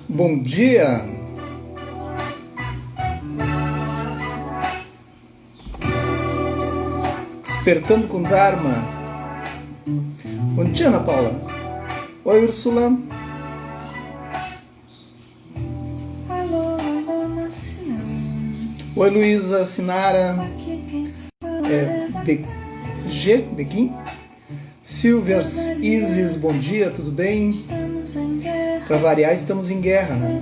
Bom dia! Despertando com Dharma. Bom dia, Ana Paula. Oi, Úrsula. Oi, Luísa, Sinara. Beguin. Silvia, Isis, bom dia, tudo bem? Para variar, estamos em guerra, né?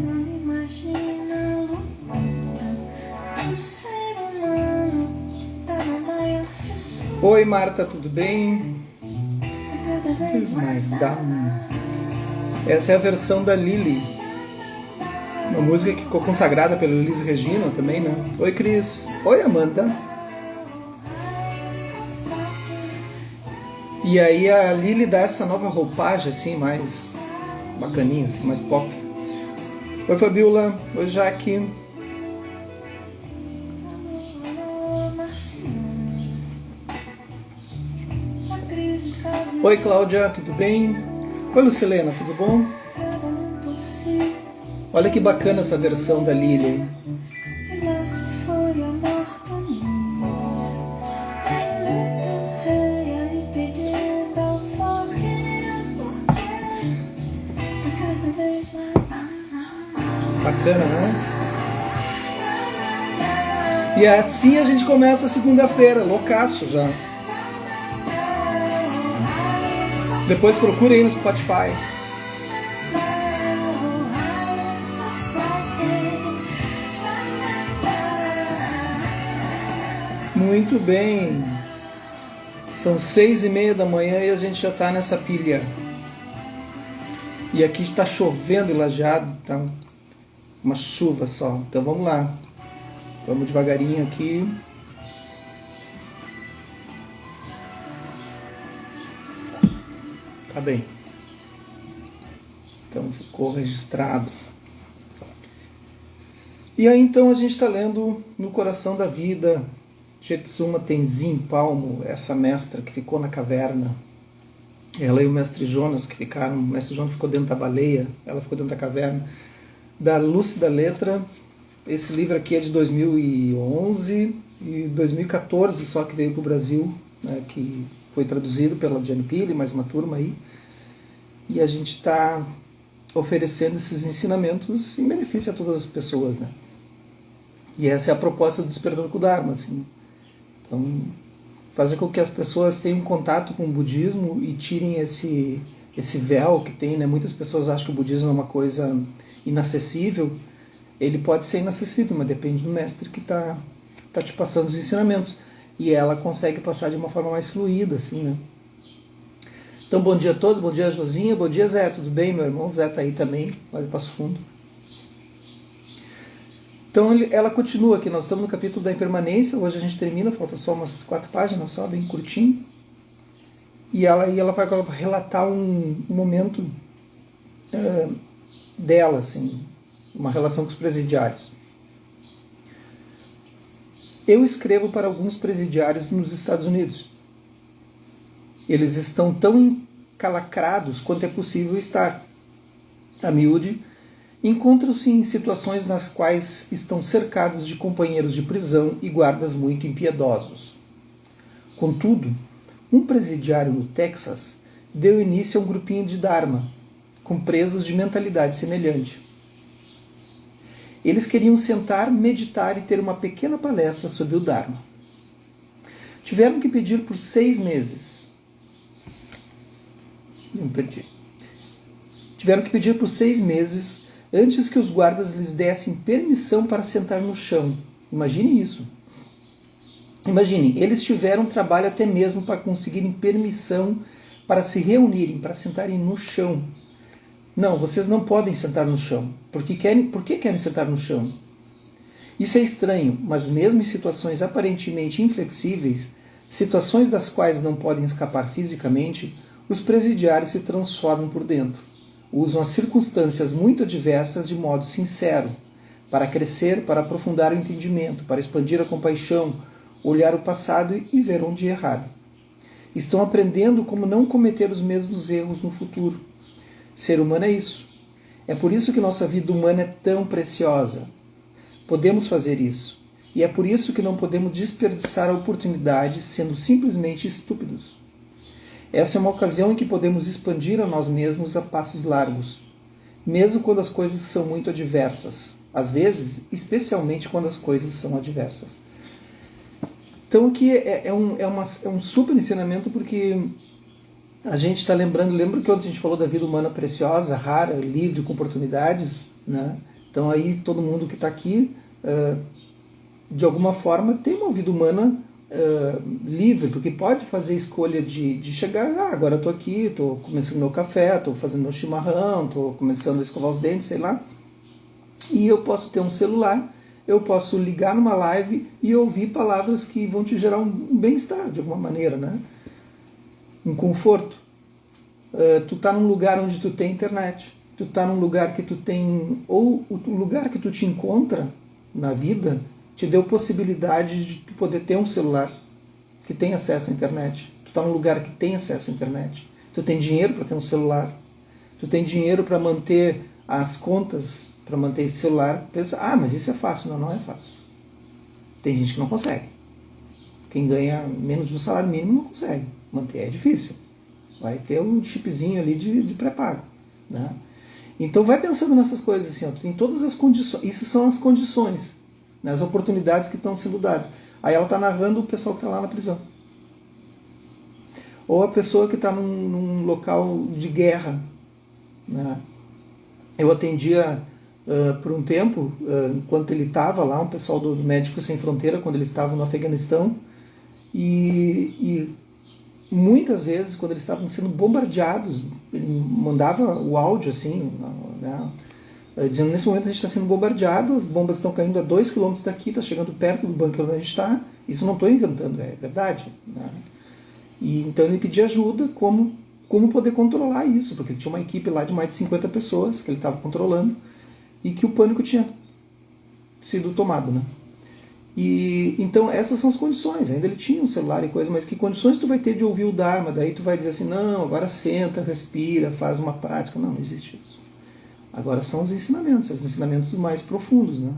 Oi, Marta, tudo bem? Essa é a versão da Lili, uma música que ficou consagrada pela Elis Regina também, né? Oi, Cris. Oi, Amanda. E aí a Lili dá essa nova roupagem assim, mais bacaninha, assim, mais pop. Oi, Fabiola. Oi, Jaque. Oi, Cláudia, tudo bem? Oi, Lucilena, tudo bom? Olha que bacana essa versão da Lili. Bacana, né? E assim a gente começa a segunda-feira, loucaço já. Depois procure aí no Spotify. Muito bem. São 6:30 da manhã e a gente já está nessa pilha. E aqui está chovendo em Lajeado, tá uma chuva só. Então vamos lá. Vamos devagarinho aqui. Tá bem. Então ficou registrado. E aí então a gente está lendo No Coração da Vida, Jetsuma Tenzin Palmo, essa mestra que ficou na caverna. Ela e o mestre Jonas que ficaram. O mestre Jonas ficou dentro da baleia, ela ficou dentro da caverna. Da Lúcida Letra. Esse livro aqui é de 2011 e 2014 só que veio para o Brasil, né, que foi traduzido pela Gianni Pili, mais uma turma aí. E a gente está oferecendo esses ensinamentos em benefício a todas as pessoas, né? E essa é a proposta do Despertando com o Dharma, assim. Então, fazer com que as pessoas tenham contato com o budismo e tirem esse véu que tem, né? Muitas pessoas acham que o budismo é uma coisa inacessível. Ele pode ser inacessível, mas depende do mestre que está te passando os ensinamentos. E ela consegue passar de uma forma mais fluida, assim, né? Então, bom dia a todos, bom dia Josinha, bom dia Zé, tudo bem? Meu irmão Zé está aí também, lá de Passo Fundo. Então, ela continua aqui, nós estamos no capítulo da impermanência, hoje a gente termina, falta só umas 4 páginas só, bem curtinho. E ela vai relatar um momento dela, assim, uma relação com os presidiários. Eu escrevo para alguns presidiários nos Estados Unidos. Eles estão tão encalacrados quanto é possível estar. A miúde, encontram-se em situações nas quais estão cercados de companheiros de prisão e guardas muito impiedosos. Contudo, um presidiário no Texas deu início a um grupinho de Dharma, com presos de mentalidade semelhante. Eles queriam sentar, meditar e ter uma pequena palestra sobre o Dharma. Tiveram que pedir por 6 meses. Tiveram que pedir por 6 meses antes que os guardas lhes dessem permissão para sentar no chão. Imagine isso. Imaginem, eles tiveram trabalho até mesmo para conseguirem permissão para se reunirem, para sentarem no chão. Não, vocês não podem sentar no chão. Por que querem sentar no chão? Isso é estranho, mas mesmo em situações aparentemente inflexíveis, situações das quais não podem escapar fisicamente, os presidiários se transformam por dentro. Usam as circunstâncias muito adversas de modo sincero, para crescer, para aprofundar o entendimento, para expandir a compaixão, olhar o passado e ver onde erraram. Estão aprendendo como não cometer os mesmos erros no futuro. Ser humano é isso. É por isso que nossa vida humana é tão preciosa. Podemos fazer isso. E é por isso que não podemos desperdiçar a oportunidade sendo simplesmente estúpidos. Essa é uma ocasião em que podemos expandir a nós mesmos a passos largos, mesmo quando as coisas são muito adversas. Às vezes, especialmente quando as coisas são adversas. Então aqui é um super ensinamento, porque a gente está lembrando, lembra que ontem a gente falou da vida humana preciosa, rara, livre, com oportunidades, né? Então aí todo mundo que está aqui, de alguma forma, tem uma vida humana livre, porque pode fazer escolha de chegar, agora eu estou aqui, estou começando meu café, estou fazendo meu chimarrão, estou começando a escovar os dentes, sei lá, e eu posso ter um celular, eu posso ligar numa live e ouvir palavras que vão te gerar um bem-estar, de alguma maneira, né? Um conforto. Tu tá num lugar onde tu tem internet, tu tá num lugar que tu tem, ou o lugar que tu te encontra na vida te deu possibilidade de tu poder ter um celular que tem acesso à internet. Tu tá num lugar que tem acesso à internet. Tu tem dinheiro para ter um celular. Tu tem dinheiro para manter as contas, para manter esse celular. Pensa, mas isso é fácil. Não, não é fácil. Tem gente que não consegue. Quem ganha menos do salário mínimo não consegue manter, é difícil. Vai ter um chipzinho ali de pré-pago, né? Então vai pensando nessas coisas assim, tem todas as condições, isso são as condições, né, as oportunidades que estão sendo dadas. Aí ela está narrando o pessoal que está lá na prisão. Ou a pessoa que está num local de guerra, né? Eu atendia por um tempo, enquanto ele estava lá, um pessoal do Médicos Sem Fronteira, quando eles estavam no Afeganistão, e muitas vezes, quando eles estavam sendo bombardeados, ele mandava o áudio assim, né, dizendo, nesse momento a gente está sendo bombardeado, as bombas estão caindo a 2 km daqui, está chegando perto do bunker onde a gente está. Isso não estou inventando, é verdade, né? E então ele pedia ajuda, como poder controlar isso, porque ele tinha uma equipe lá de mais de 50 pessoas que ele estava controlando, e que o pânico tinha sido tomado, né? E então essas são as condições. Ainda ele tinha um celular e coisa, mas que condições tu vai ter de ouvir o Dharma? Daí tu vai dizer assim, não, agora senta, respira, faz uma prática. Não existe isso. Agora são os ensinamentos mais profundos, né?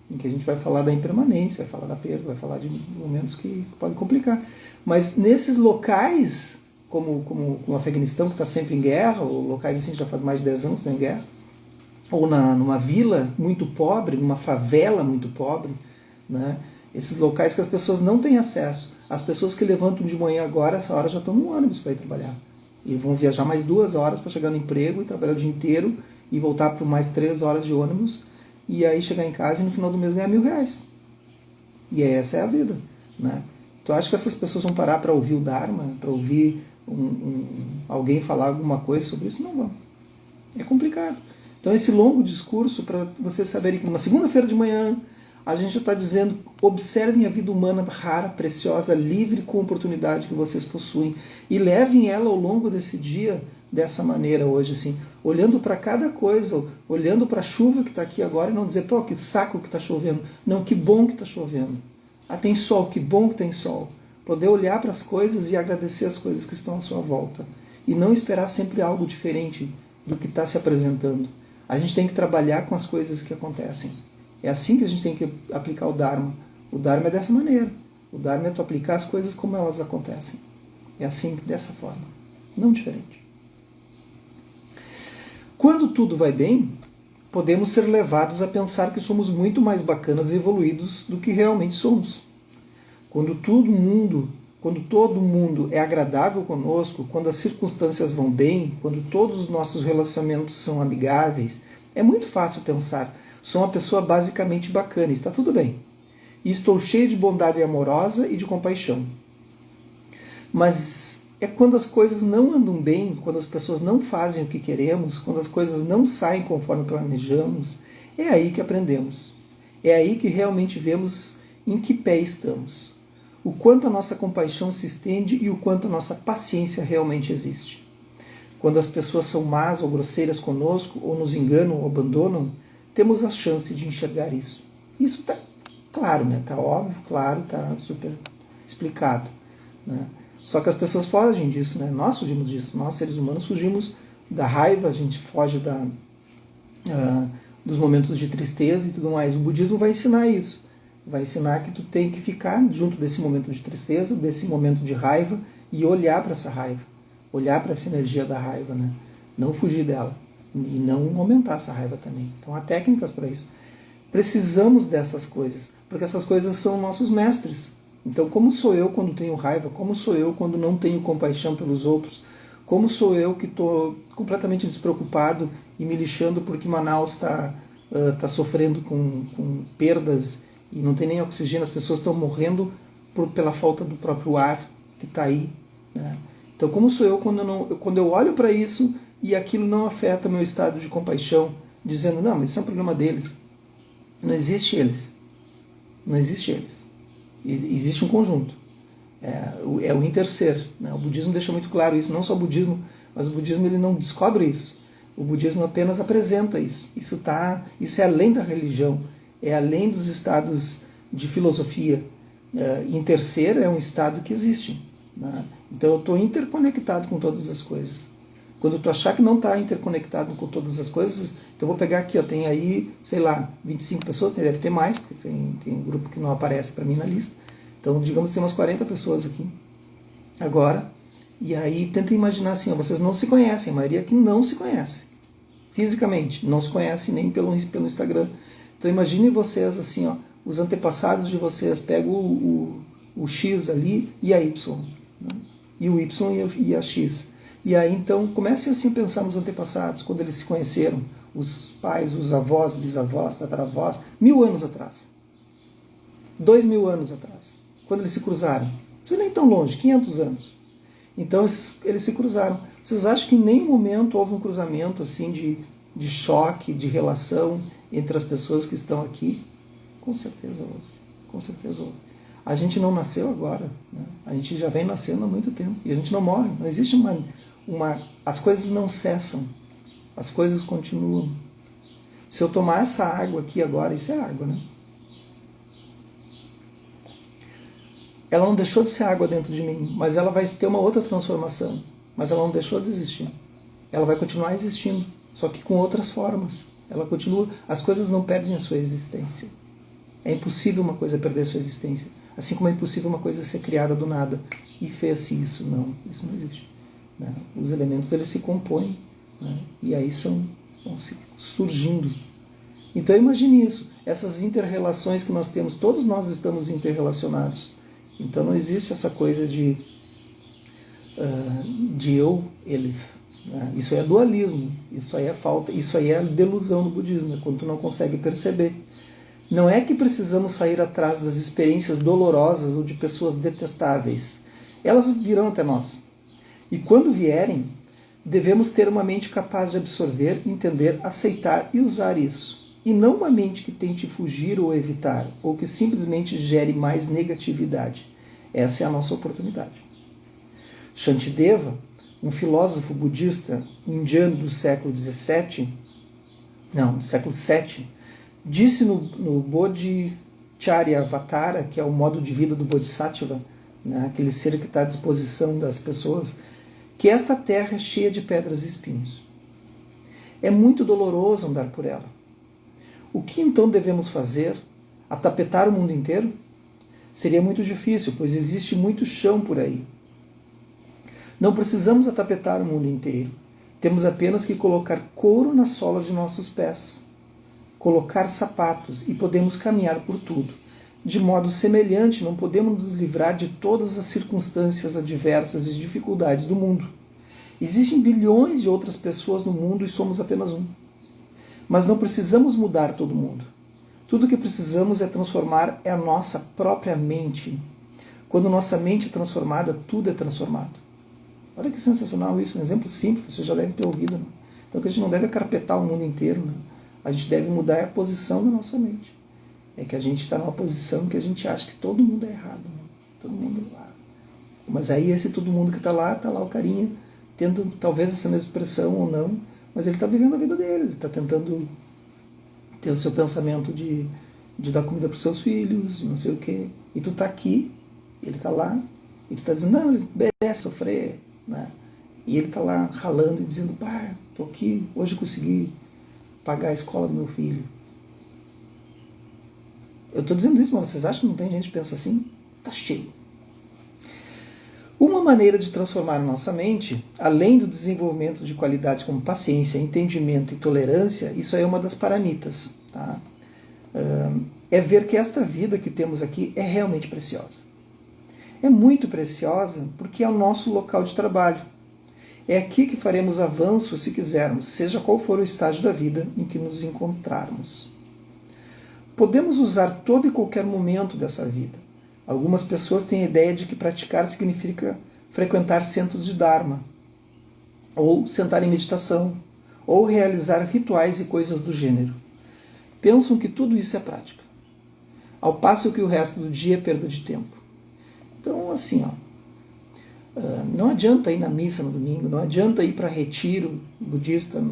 Em que a gente vai falar da impermanência, vai falar da perda, vai falar de momentos que podem complicar. Mas nesses locais, como o Afeganistão, que está sempre em guerra, ou locais assim, já faz mais de 10 anos que estão em guerra, ou numa vila muito pobre, numa favela muito pobre, né? Esses locais que as pessoas não têm acesso. As pessoas que levantam de manhã agora, essa hora já estão no ônibus para ir trabalhar. E vão viajar mais 2 horas para chegar no emprego e trabalhar o dia inteiro e voltar por mais 3 horas de ônibus e aí chegar em casa e no final do mês ganhar R$1.000. E essa é a vida, né? Tu acha que essas pessoas vão parar para ouvir o Dharma, para ouvir alguém falar alguma coisa sobre isso? Não vão. É complicado. Então esse longo discurso, para vocês saberem que numa segunda-feira de manhã a gente já está dizendo, observem a vida humana rara, preciosa, livre, com oportunidade que vocês possuem e levem ela ao longo desse dia dessa maneira hoje, assim, olhando para cada coisa, olhando para a chuva que está aqui agora e não dizer, pô, que saco que está chovendo. Não, que bom que está chovendo. Tem sol, que bom que tem sol. Poder olhar para as coisas e agradecer as coisas que estão à sua volta. E não esperar sempre algo diferente do que está se apresentando. A gente tem que trabalhar com as coisas que acontecem. É assim que a gente tem que aplicar o Dharma. O Dharma é dessa maneira. O Dharma é tu aplicar as coisas como elas acontecem. É assim, dessa forma. Não diferente. Quando tudo vai bem, podemos ser levados a pensar que somos muito mais bacanas e evoluídos do que realmente somos. Quando todo mundo é agradável conosco, quando as circunstâncias vão bem, quando todos os nossos relacionamentos são amigáveis, é muito fácil pensar, sou uma pessoa basicamente bacana, está tudo bem. E estou cheio de bondade amorosa e de compaixão. Mas é quando as coisas não andam bem, quando as pessoas não fazem o que queremos, quando as coisas não saem conforme planejamos, é aí que aprendemos. É aí que realmente vemos em que pé estamos. O quanto a nossa compaixão se estende e o quanto a nossa paciência realmente existe. Quando as pessoas são más ou grosseiras conosco, ou nos enganam ou abandonam, temos a chance de enxergar isso. Isso está claro, né? Está óbvio, claro, está super explicado, né? Só que as pessoas fogem disso, né? Nós fugimos disso. Nós, seres humanos, fugimos da raiva, a gente foge dos momentos de tristeza e tudo mais. O budismo vai ensinar isso. Vai ensinar que tu tem que ficar junto desse momento de tristeza, desse momento de raiva e olhar para essa raiva, olhar para essa energia da raiva, né? Não fugir dela e não aumentar essa raiva também. Então há técnicas para isso. Precisamos dessas coisas, porque essas coisas são nossos mestres. Então, como sou eu quando tenho raiva? Como sou eu quando não tenho compaixão pelos outros? Como sou eu que estou completamente despreocupado e me lixando porque Manaus está sofrendo com perdas e não tem nem oxigênio, as pessoas estão morrendo pela falta do próprio ar que está aí, né? Então, como sou eu quando eu olho para isso e aquilo não afeta meu estado de compaixão, dizendo, não, mas isso é um problema deles. Não existe eles. Não existe eles. Existe um conjunto. É o interser, né? O budismo deixa muito claro isso, não só o budismo, mas o budismo ele não descobre isso. O budismo apenas apresenta isso. Isso é além da religião, é além dos estados de filosofia. Interser é um estado que existe, né? Então eu estou interconectado com todas as coisas. Quando tu achar que não está interconectado com todas as coisas, então eu vou pegar aqui, tem aí, sei lá, 25 pessoas, deve ter mais, porque tem um grupo que não aparece para mim na lista. Então, digamos que tem umas 40 pessoas aqui agora. E aí tenta imaginar assim, vocês não se conhecem, a maioria aqui não se conhece fisicamente, não se conhece nem pelo Instagram. Então imagine vocês assim, os antepassados de vocês, pega o X ali e a Y, né? E o Y e a X. E aí então comece assim a pensar nos antepassados, quando eles se conheceram, os pais, os avós, bisavós, tataravós, 1000 anos atrás, 2000 anos atrás, quando eles se cruzaram. Não precisa nem tão longe, 500 anos. Então eles se cruzaram. Vocês acham que em nenhum momento houve um cruzamento assim de choque, de relação entre as pessoas que estão aqui? Com certeza houve. Com certeza houve. A gente não nasceu agora, né? A gente já vem nascendo há muito tempo. E a gente não morre. Não existe as coisas não cessam. As coisas continuam. Se eu tomar essa água aqui agora, isso é água, né? Ela não deixou de ser água dentro de mim, mas ela vai ter uma outra transformação. Mas ela não deixou de existir. Ela vai continuar existindo, só que com outras formas. Ela continua. As coisas não perdem a sua existência. É impossível uma coisa perder a sua existência. Assim como é impossível uma coisa ser criada do nada. E fez-se isso. Não, isso não existe, né? Os elementos eles se compõem, né? E aí vão se surgindo. Então imagine isso. Essas inter-relações que nós temos, todos nós estamos interrelacionados. Então não existe essa coisa de eu, eles. Né? Isso aí é dualismo, isso aí é falta, isso aí é delusão no budismo, né? Quando tu não consegue perceber. Não é que precisamos sair atrás das experiências dolorosas ou de pessoas detestáveis. Elas virão até nós. E quando vierem, devemos ter uma mente capaz de absorver, entender, aceitar e usar isso. E não uma mente que tente fugir ou evitar, ou que simplesmente gere mais negatividade. Essa é a nossa oportunidade. Shantideva, um filósofo budista indiano do século XVII, do século VII, disse no Bodhicharyavatara, que é o modo de vida do Bodhisattva, né, aquele ser que está à disposição das pessoas, que esta terra é cheia de pedras e espinhos. É muito doloroso andar por ela. O que então devemos fazer? Atapetar o mundo inteiro? Seria muito difícil, pois existe muito chão por aí. Não precisamos atapetar o mundo inteiro. Temos apenas que colocar couro na sola de nossos pés, colocar sapatos e podemos caminhar por tudo. De modo semelhante, não podemos nos livrar de todas as circunstâncias adversas e dificuldades do mundo. Existem bilhões de outras pessoas no mundo e somos apenas um. Mas não precisamos mudar todo mundo. Tudo o que precisamos é transformar a nossa própria mente. Quando nossa mente é transformada, tudo é transformado. Olha que sensacional isso, um exemplo simples, você já deve ter ouvido, né? Então que a gente não deve carpetar o mundo inteiro, né? A gente deve mudar a posição da nossa mente. É que a gente está numa posição que a gente acha que todo mundo é errado, né? Todo mundo é lá. Mas aí esse todo mundo que está lá o carinha, tendo talvez essa mesma expressão ou não, mas ele está vivendo a vida dele, ele está tentando ter o seu pensamento de dar comida para os seus filhos, de não sei o quê. E tu está aqui, ele está lá, e tu está dizendo, não, eles merecem sofrer, né? E ele está lá ralando e dizendo, pá, estou aqui, hoje eu consegui pagar a escola do meu filho. Eu estou dizendo isso, mas vocês acham que não tem gente que pensa assim? Tá cheio. Uma maneira de transformar a nossa mente, além do desenvolvimento de qualidades como paciência, entendimento e tolerância, isso aí é uma das paramitas, tá? É ver que esta vida que temos aqui é realmente preciosa. É muito preciosa porque é o nosso local de trabalho. É aqui que faremos avanço se quisermos, seja qual for o estágio da vida em que nos encontrarmos. Podemos usar todo e qualquer momento dessa vida. Algumas pessoas têm a ideia de que praticar significa frequentar centros de Dharma, ou sentar em meditação, ou realizar rituais e coisas do gênero. Pensam que tudo isso é prática, ao passo que o resto do dia é perda de tempo. Então, assim, não adianta ir na missa no domingo, não adianta ir para retiro budista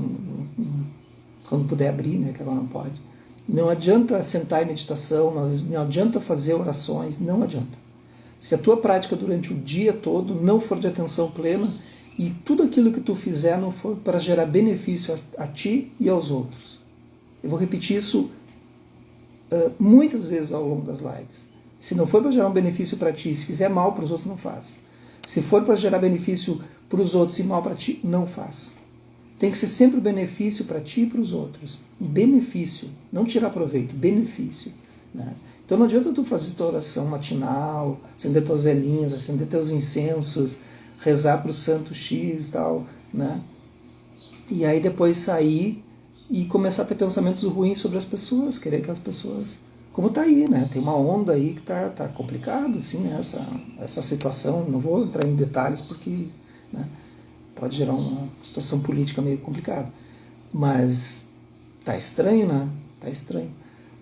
quando puder abrir, né, que ela não pode. Não adianta sentar em meditação, não adianta fazer orações, não adianta. Se a tua prática durante o dia todo não for de atenção plena e tudo aquilo que tu fizer não for para gerar benefício a ti e aos outros. Eu vou repetir isso muitas vezes ao longo das lives. Se não for para gerar um benefício para ti, se fizer mal para os outros, não faz. Se for para gerar benefício para os outros e mal para ti, não faz. Tem que ser sempre benefício para ti e para os outros. Benefício, não tirar proveito, benefício. Né? Então não adianta tu fazer tua oração matinal, acender tuas velhinhas, acender teus incensos, rezar para o santo X e tal, né? E aí depois sair e começar a ter pensamentos ruins sobre as pessoas, querer que as pessoas... Como tá aí, né? Tem uma onda aí que tá complicado, assim, né? Essa situação. Não vou entrar em detalhes porque... Né? Pode gerar uma situação política meio complicada. Mas tá estranho, né? Tá estranho.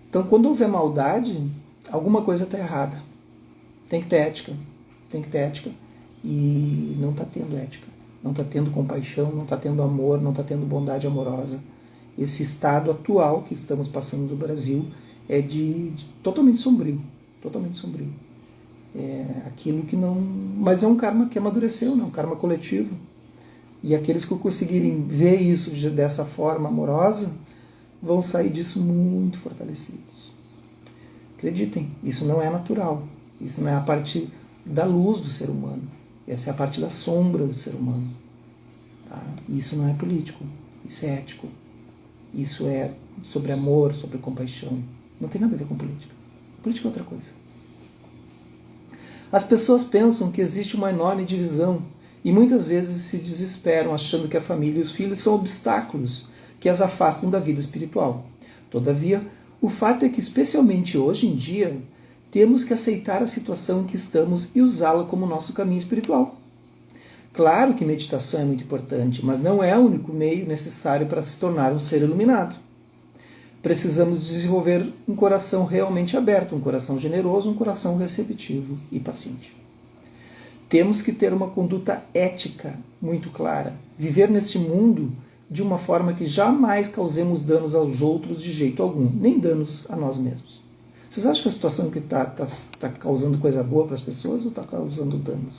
Então, quando houver maldade, alguma coisa está errada. Tem que ter ética. Tem que ter ética. E não está tendo ética. Não está tendo compaixão, não está tendo amor, não está tendo bondade amorosa. Esse estado atual que estamos passando no Brasil é de totalmente sombrio. Totalmente sombrio. É aquilo que não... Mas é um karma que amadureceu, né? Um karma coletivo. E aqueles que conseguirem ver isso dessa forma amorosa vão sair disso muito fortalecidos. Acreditem, isso não é natural. Isso não é a parte da luz do ser humano. Essa é a parte da sombra do ser humano. Tá? Isso não é político. Isso é ético. Isso é sobre amor, sobre compaixão. Não tem nada a ver com política. Política é outra coisa. As pessoas pensam que existe uma enorme divisão e muitas vezes se desesperam achando que a família e os filhos são obstáculos que as afastam da vida espiritual. Todavia, o fato é que, especialmente hoje em dia, temos que aceitar a situação em que estamos e usá-la como nosso caminho espiritual. Claro que meditação é muito importante, mas não é o único meio necessário para se tornar um ser iluminado. Precisamos desenvolver um coração realmente aberto, um coração generoso, um coração receptivo e paciente. Temos que ter uma conduta ética muito clara, viver neste mundo de uma forma que jamais causemos danos aos outros de jeito algum, nem danos a nós mesmos. Vocês acham que a situação que está causando coisa boa para as pessoas ou está causando danos?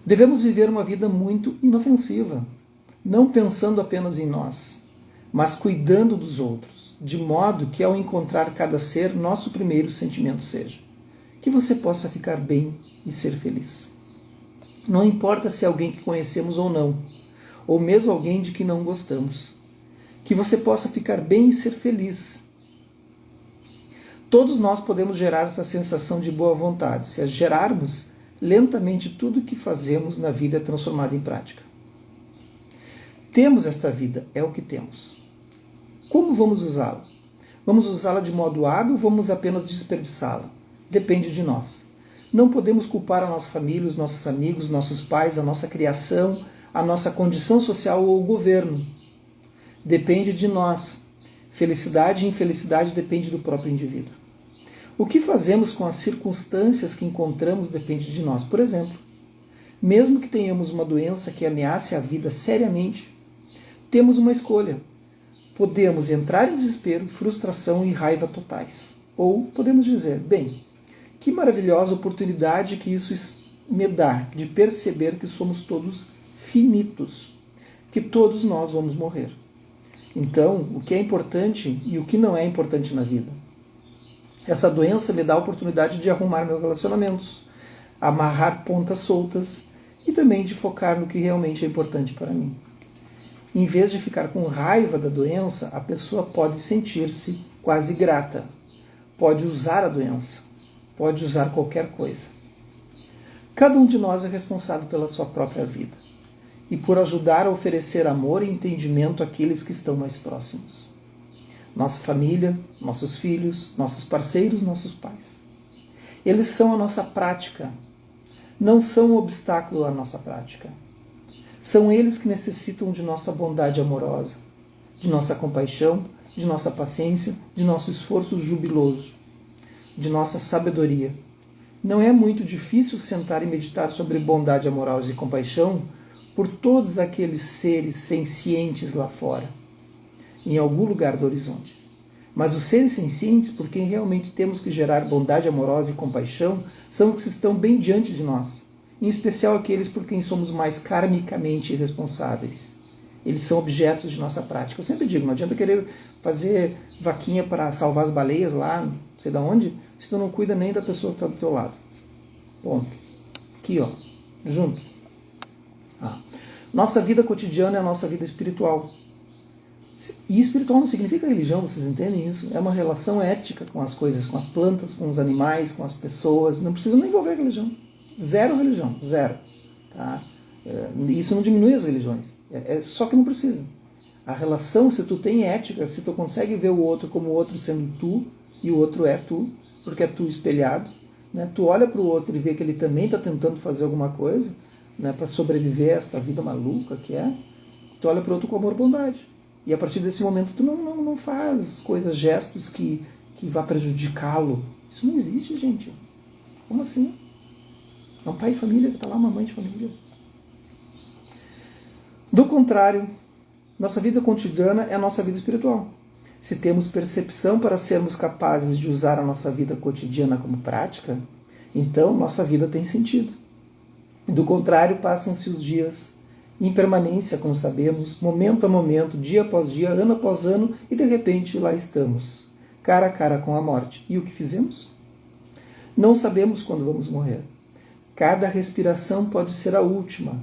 Devemos viver uma vida muito inofensiva, não pensando apenas em nós, mas cuidando dos outros, de modo que ao encontrar cada ser, nosso primeiro sentimento seja que você possa ficar bem e ser feliz. Não importa se é alguém que conhecemos ou não, ou mesmo alguém de que não gostamos. Que você possa ficar bem e ser feliz. Todos nós podemos gerar essa sensação de boa vontade. Se a gerarmos, lentamente tudo o que fazemos na vida é transformado em prática. Temos esta vida, é o que temos. Como vamos usá-la? Vamos usá-la de modo hábil ou vamos apenas desperdiçá-la? Depende de nós. Não podemos culpar a nossa família, os nossos amigos, nossos pais, a nossa criação, a nossa condição social ou o governo. Depende de nós. Felicidade e infelicidade depende do próprio indivíduo. O que fazemos com as circunstâncias que encontramos depende de nós. Por exemplo, mesmo que tenhamos uma doença que ameace a vida seriamente, temos uma escolha. Podemos entrar em desespero, frustração e raiva totais. Ou podemos dizer, bem, que maravilhosa oportunidade que isso me dá de perceber que somos todos finitos. que todos nós vamos morrer. Então, o que é importante e o que não é importante na vida? Essa doença me dá a oportunidade de arrumar meus relacionamentos, amarrar pontas soltas e também de focar no que realmente é importante para mim. Em vez de ficar com raiva da doença, a pessoa pode sentir-se quase grata, pode usar a doença, pode usar qualquer coisa. Cada um de nós é responsável pela sua própria vida e por ajudar a oferecer amor e entendimento àqueles que estão mais próximos. Nossa família, nossos filhos, nossos parceiros, nossos pais. Eles são a nossa prática, não são um obstáculo à nossa prática. São eles que necessitam de nossa bondade amorosa, de nossa compaixão, de nossa paciência, de nosso esforço jubiloso, de nossa sabedoria. Não é muito difícil sentar e meditar sobre bondade amorosa e compaixão por todos aqueles seres sencientes lá fora, em algum lugar do horizonte. Mas os seres sencientes, por quem realmente temos que gerar bondade amorosa e compaixão, são os que estão bem diante de nós, em especial aqueles por quem somos mais karmicamente responsáveis. Eles são objetos de nossa prática. Eu sempre digo, não adianta querer fazer vaquinha para salvar as baleias lá, não sei de onde, se tu não cuida nem da pessoa que está do teu lado. Ponto. Aqui, ó, junto. Nossa vida cotidiana é a nossa vida espiritual. E espiritual não significa religião, vocês entendem isso? É uma relação ética com as coisas, com as plantas, com os animais, com as pessoas. Não precisa nem envolver religião. Zero religião, zero. Tá? Isso não diminui as religiões. Só que não precisa. A relação, se tu tem ética, se tu consegue ver o outro como o outro sendo tu, e o outro é tu, porque é tu espelhado, né? Tu olha para o outro e vê que ele também está tentando fazer alguma coisa, né, para sobreviver a esta vida maluca que é, tu olha para o outro com amor e bondade. E a partir desse momento tu não faz coisas, gestos que vá prejudicá-lo. Isso não existe, gente. Como assim? É um pai de família que está lá, uma mãe de família. Do contrário, nossa vida cotidiana é a nossa vida espiritual. Se temos percepção para sermos capazes de usar a nossa vida cotidiana como prática, então nossa vida tem sentido. Do contrário, passam-se os dias em permanência, como sabemos, momento a momento, dia após dia, ano após ano, e de repente lá estamos, cara a cara com a morte. E o que fizemos? Não sabemos quando vamos morrer. Cada respiração pode ser a última.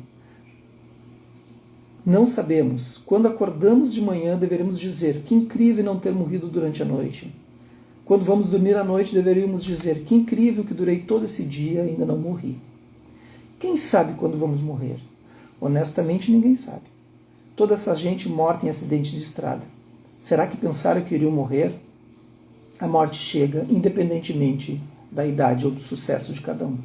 Não sabemos. Quando acordamos de manhã, deveremos dizer: que incrível não ter morrido durante a noite. Quando vamos dormir à noite, deveríamos dizer: que incrível que durei todo esse dia e ainda não morri. Quem sabe quando vamos morrer? Honestamente, ninguém sabe. Toda essa gente morta em acidente de estrada. Será que pensaram que iriam morrer? A morte chega, independentemente da idade ou do sucesso de cada um.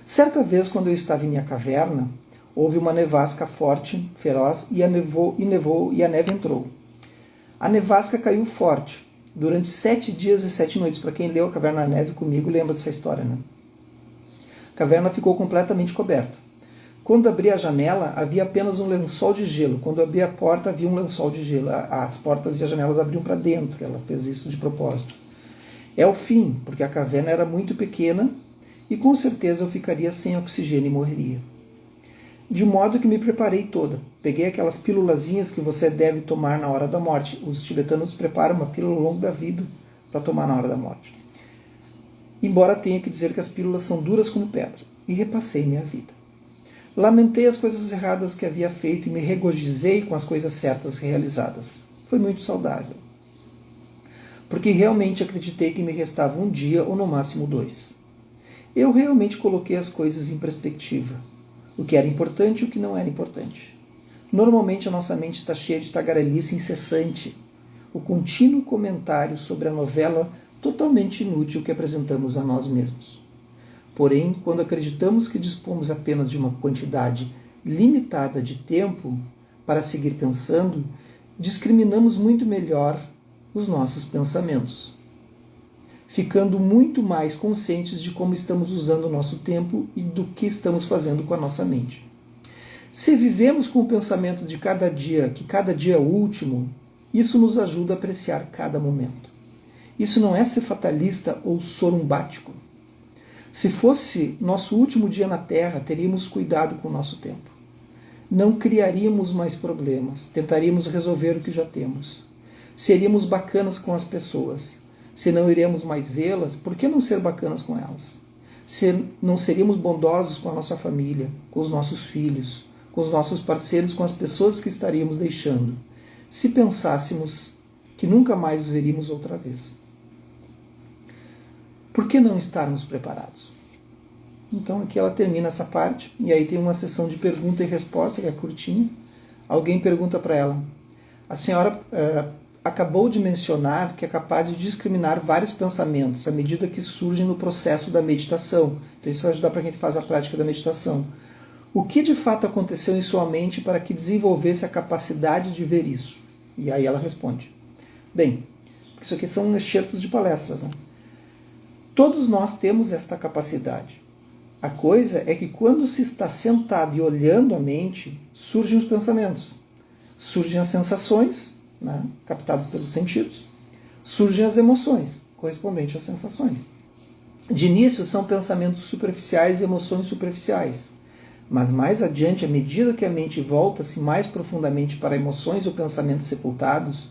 Certa vez, quando eu estava em minha caverna, houve uma nevasca forte, feroz, e nevou e a neve entrou. A nevasca caiu forte, durante 7 dias e 7 noites. Para quem leu A Caverna da Neve comigo, lembra dessa história, né? A caverna ficou completamente coberta. Quando abri a janela, havia apenas um lençol de gelo. Quando abri a porta, havia um lençol de gelo. As portas e as janelas abriam para dentro. Ela fez isso de propósito. É o fim, porque a caverna era muito pequena e com certeza eu ficaria sem oxigênio e morreria. De modo que me preparei toda. Peguei aquelas pílulazinhas que você deve tomar na hora da morte. Os tibetanos preparam uma pílula ao longo da vida para tomar na hora da morte. Embora tenha que dizer que as pílulas são duras como pedra. E repassei minha vida. Lamentei as coisas erradas que havia feito e me regozijei com as coisas certas realizadas. Foi muito saudável. Porque realmente acreditei que me restava um dia ou no máximo 2. Eu realmente coloquei as coisas em perspectiva. O que era importante e o que não era importante. Normalmente a nossa mente está cheia de tagarelice incessante. O contínuo comentário sobre a novela totalmente inútil que apresentamos a nós mesmos. Porém, quando acreditamos que dispomos apenas de uma quantidade limitada de tempo para seguir pensando, discriminamos muito melhor os nossos pensamentos, ficando muito mais conscientes de como estamos usando o nosso tempo e do que estamos fazendo com a nossa mente. Se vivemos com o pensamento de cada dia, que cada dia é o último, isso nos ajuda a apreciar cada momento. Isso não é ser fatalista ou sorumbático. Se fosse nosso último dia na Terra, teríamos cuidado com o nosso tempo. Não criaríamos mais problemas, tentaríamos resolver o que já temos. Seríamos bacanas com as pessoas. Se não iremos mais vê-las, por que não ser bacanas com elas? Se não seríamos bondosos com a nossa família, com os nossos filhos, com os nossos parceiros, com as pessoas que estaríamos deixando, se pensássemos que nunca mais os veríamos outra vez? Por que não estarmos preparados? Então aqui ela termina essa parte, e aí tem uma sessão de pergunta e resposta, que é curtinha. Alguém pergunta para ela: a senhora acabou de mencionar que é capaz de discriminar vários pensamentos à medida que surgem no processo da meditação. Então isso vai ajudar para quem faz a prática da meditação. O que de fato aconteceu em sua mente para que desenvolvesse a capacidade de ver isso? E aí ela responde: bem, isso aqui são excertos de palestras, né? Todos nós temos esta capacidade. A coisa é que quando se está sentado e olhando a mente, surgem os pensamentos, surgem as sensações, né, captadas pelos sentidos, surgem as emoções, correspondentes às sensações. De início são pensamentos superficiais e emoções superficiais, mas mais adiante, à medida que a mente volta-se mais profundamente para emoções ou pensamentos sepultados,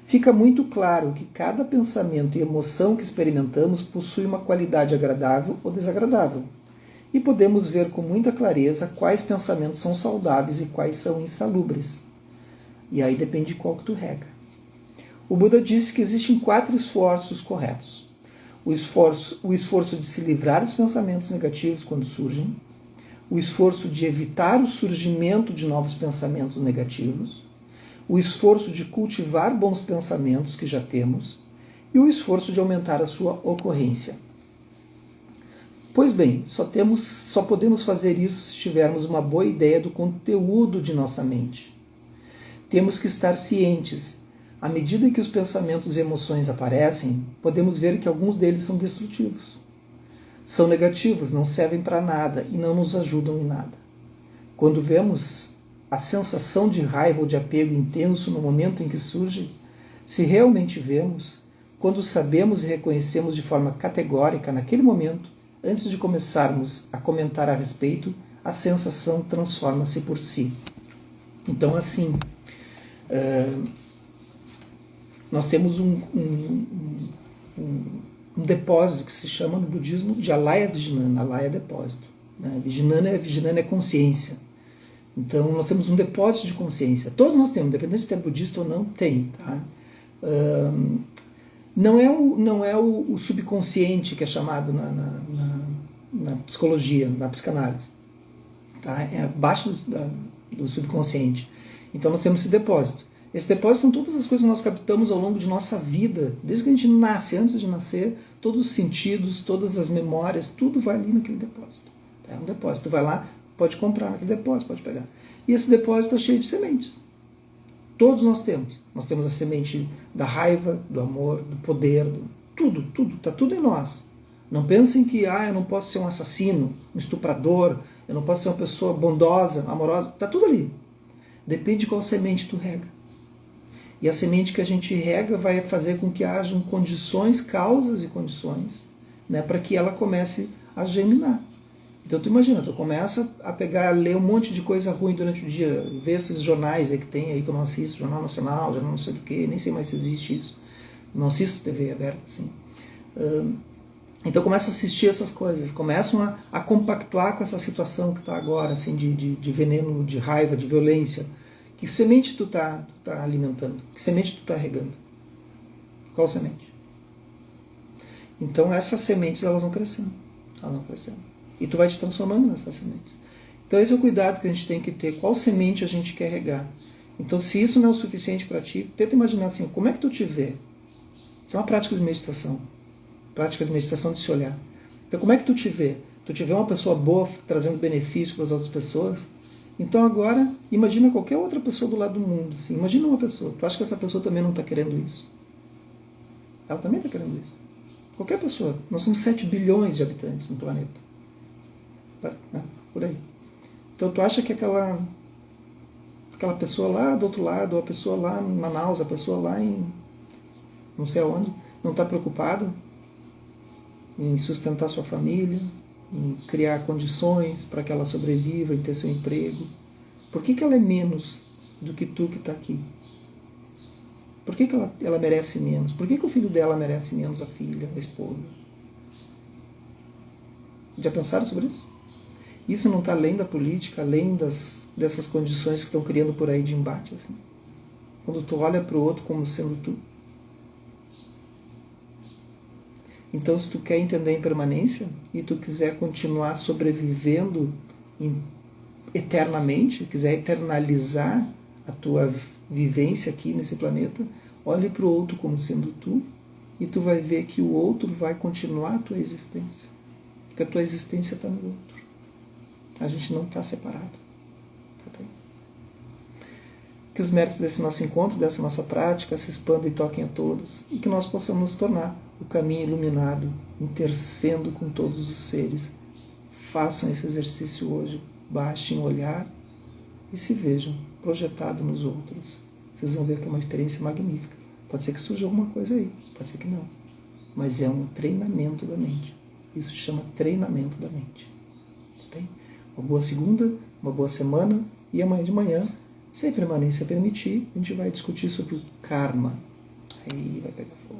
fica muito claro que cada pensamento e emoção que experimentamos possui uma qualidade agradável ou desagradável. E podemos ver com muita clareza quais pensamentos são saudáveis e quais são insalubres. E aí depende de qual que tu rega. O Buda disse que existem 4 esforços corretos. O esforço de se livrar dos pensamentos negativos quando surgem, o esforço de evitar o surgimento de novos pensamentos negativos, o esforço de cultivar bons pensamentos que já temos e o esforço de aumentar a sua ocorrência. Pois bem, só podemos fazer isso se tivermos uma boa ideia do conteúdo de nossa mente. Temos que estar cientes. À medida que os pensamentos e emoções aparecem, podemos ver que alguns deles são destrutivos. São negativos, não servem para nada e não nos ajudam em nada. Quando vemos a sensação de raiva ou de apego intenso no momento em que surge, se realmente vemos, quando sabemos e reconhecemos de forma categórica naquele momento, antes de começarmos a comentar a respeito, a sensação transforma-se por si. Então, assim, nós temos um depósito que se chama no budismo de Alaya Vijnana. Alaya é depósito, né? Vijnana é consciência. Então, nós temos um depósito de consciência. Todos nós temos, independente se é budista ou não, tem. Tá? Não é o subconsciente que é chamado na psicologia, na psicanálise. Tá? É abaixo do subconsciente. Então nós temos esse depósito. Esse depósito são todas as coisas que nós captamos ao longo de nossa vida, desde que a gente nasce, antes de nascer, todos os sentidos, todas as memórias, tudo vai ali naquele depósito. É um depósito. Tu vai lá, pode comprar naquele depósito, pode pegar. E esse depósito está cheio de sementes. Todos nós temos. Nós temos a semente da raiva, do amor, do poder, tudo, está tudo em nós. Não pensem que eu não posso ser um assassino, um estuprador, eu não posso ser uma pessoa bondosa, amorosa, está tudo ali. Depende de qual semente tu rega. E a semente que a gente rega vai fazer com que hajam condições, causas e condições, né, para que ela comece a germinar. Então tu imagina, tu começa a pegar, a ler um monte de coisa ruim durante o dia, ver esses jornais aí que tem aí que eu não assisto, Jornal Nacional, Jornal não sei do que, nem sei mais se existe isso. Não assisto TV aberta, assim. Então começa a assistir essas coisas, começam a compactuar com essa situação que está agora, assim, de veneno, de raiva, de violência. Que semente tu tá alimentando? Que semente tu está regando? Qual semente? Então essas sementes elas vão crescendo. E tu vai te transformando nessas sementes. Então esse é o cuidado que a gente tem que ter. Qual semente a gente quer regar? Então se isso não é o suficiente para ti, tenta imaginar assim, como é que tu te vê? Isso é uma prática de meditação. Prática de meditação de se olhar. Então como é que tu te vê? Tu te vê uma pessoa boa, trazendo benefício para as outras pessoas? Então agora, imagina qualquer outra pessoa do lado do mundo. Assim. Imagina uma pessoa. Tu acha que essa pessoa também não está querendo isso? Ela também está querendo isso. Qualquer pessoa. Nós somos 7 bilhões de habitantes no planeta. Por aí. Então tu acha que aquela pessoa lá do outro lado, ou a pessoa lá em Manaus, a pessoa lá em não sei aonde, não está preocupada em sustentar sua família, em criar condições para que ela sobreviva, em ter seu emprego, Por que ela é menos do que tu que está aqui? Por que ela merece menos? Por que o filho dela merece menos, a filha, a esposa? Já pensaram sobre isso? Isso não está além da política, além dessas condições que estão criando por aí de embate? Assim? Quando tu olha para o outro como sendo tu. Então, se tu quer entender a impermanência e tu quiser continuar sobrevivendo eternamente, quiser eternalizar a tua vivência aqui nesse planeta, olhe para o outro como sendo tu e tu vai ver que o outro vai continuar a tua existência. Porque a tua existência está no outro. A gente não está separado. Tá bem? Que os méritos desse nosso encontro, dessa nossa prática, se expandam e toquem a todos e que nós possamos nos tornar o caminho iluminado, intercedendo com todos os seres. Façam esse exercício hoje. Baixem o olhar e se vejam projetados nos outros. Vocês vão ver que é uma experiência magnífica. Pode ser que surja alguma coisa aí, pode ser que não. Mas é um treinamento da mente. Isso se chama treinamento da mente. Tá bem? Uma boa segunda, uma boa semana e amanhã de manhã, se a permanência permitir, a gente vai discutir sobre o karma. Aí vai pegar fogo.